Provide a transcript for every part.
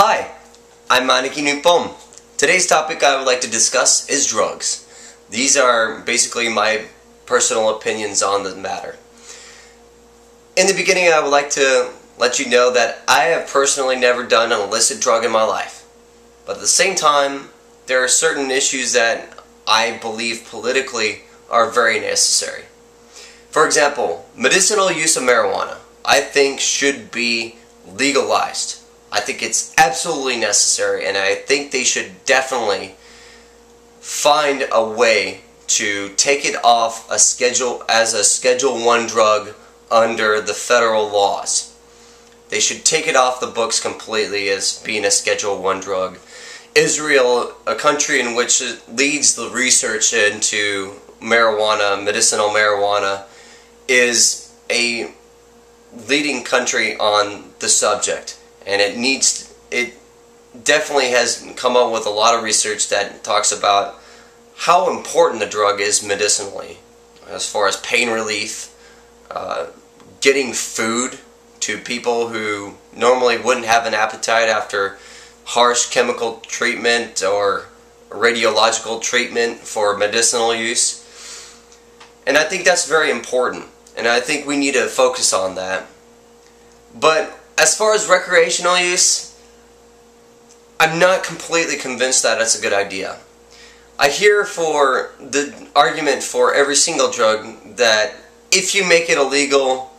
Hi, I'm Maneki Nippon. Today's topic I would like to discuss is drugs. These are basically my personal opinions on the matter. In the beginning, I would like to let you know that I have personally never done an illicit drug in my life. But at the same time, there are certain issues that I believe politically are very necessary. For example, medicinal use of marijuana, I think should be legalized. I think it's absolutely necessary, and I think they should definitely find a way to take it off as a Schedule 1 drug under the federal laws. They should take it off the books completely as being a Schedule 1 drug. Israel, a country in which it leads the research into marijuana, medicinal marijuana, is a leading country on the subject. And it definitely has come up with a lot of research that talks about how important the drug is medicinally, as far as pain relief, getting food to people who normally wouldn't have an appetite after harsh chemical treatment or radiological treatment for medicinal use. And I think that's very important, and I think we need to focus on that. But as far as recreational use, I'm not completely convinced that it's a good idea. I hear for the argument for every single drug that if you make it illegal,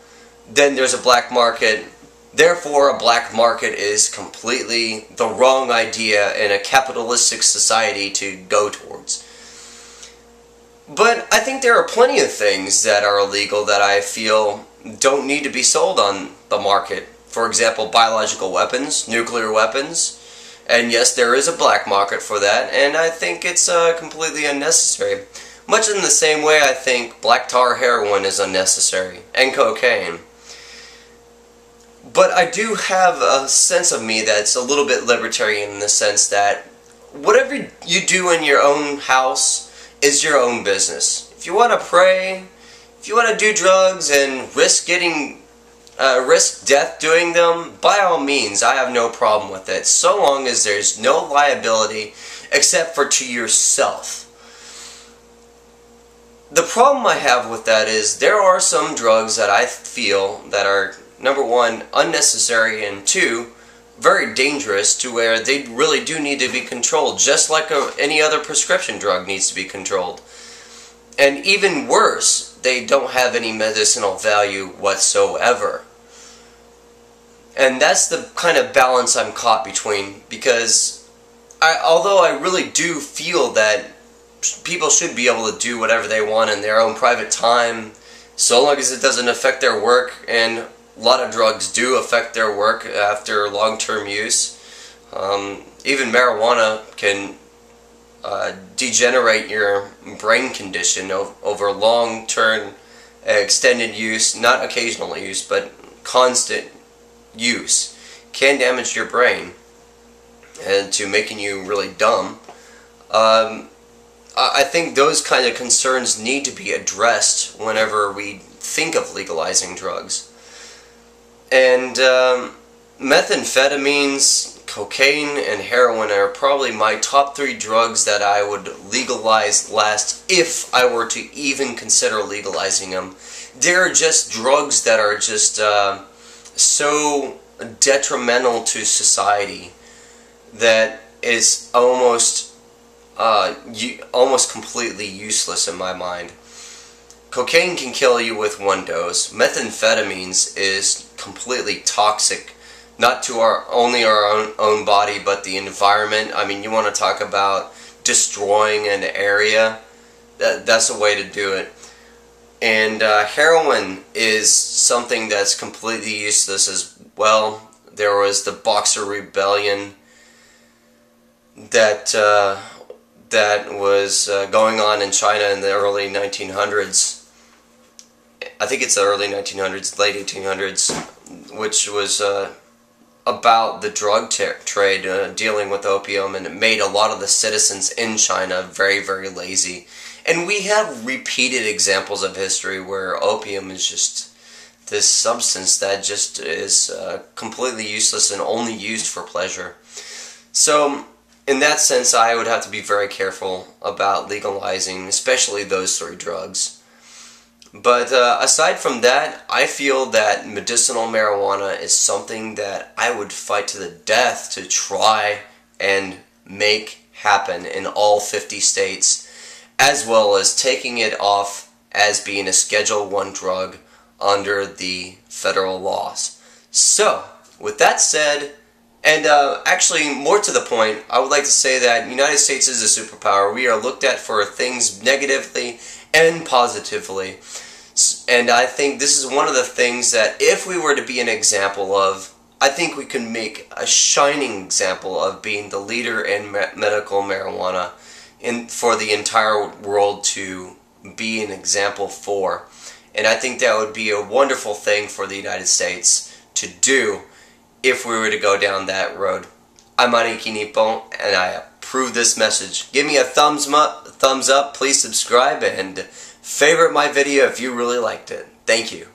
then there's a black market. Therefore, a black market is completely the wrong idea in a capitalistic society to go towards. But I think there are plenty of things that are illegal that I feel don't need to be sold on the market. For example, biological weapons, nuclear weapons, and yes, there is a black market for that, and I think it's completely unnecessary. Much in the same way I think black tar heroin is unnecessary, and cocaine. But I do have a sense of me that's a little bit libertarian in the sense that whatever you do in your own house is your own business. If you want to pray, if you want to do drugs and risk death doing them, by all means, I have no problem with it, so long as there's no liability except for to yourself. The problem I have with that is there are some drugs that I feel that are, number one, unnecessary, and two, very dangerous, to where they really do need to be controlled, just like any other prescription drug needs to be controlled. And even worse, they don't have any medicinal value whatsoever. And that's the kind of balance I'm caught between, because although I really do feel that people should be able to do whatever they want in their own private time, so long as it doesn't affect their work, and a lot of drugs do affect their work after long-term use. Even marijuana can degenerate your brain condition over long-term extended use, not occasional use, but constant use, can damage your brain and to making you really dumb. I think those kind of concerns need to be addressed whenever we think of legalizing drugs. And methamphetamines, cocaine, and heroin are probably my top 3 drugs that I would legalize last if I were to even consider legalizing them. They're just drugs that are just so detrimental to society that is almost completely useless in my mind. Cocaine can kill you with 1 dose. Methamphetamines is completely toxic, not to only our own body, but the environment. I mean, you want to talk about destroying an area, that's a way to do it. And heroin is something that's completely useless as well. There was the Boxer Rebellion that was going on in China in the early 1900s. I think it's the early 1900s, late 1800s, which was about the drug trade, dealing with opium, and it made a lot of the citizens in China very, very lazy. And we have repeated examples of history where opium is just this substance that just is completely useless and only used for pleasure. So in that sense, I would have to be very careful about legalizing, especially those three drugs. But aside from that, I feel that medicinal marijuana is something that I would fight to the death to try and make happen in all 50 states, as well as taking it off as being a Schedule I drug under the federal laws. So, with that said, and actually more to the point, I would like to say that the United States is a superpower. We are looked at for things negatively and positively. And I think this is one of the things that if we were to be an example of, I think we can make a shining example of being the leader in medical marijuana for the entire world to be an example for. And I think that would be a wonderful thing for the United States to do if we were to go down that road. I'm Maneki Nippon, and I approve this message. Give me a thumbs up, please subscribe, and favorite my video if you really liked it. Thank you.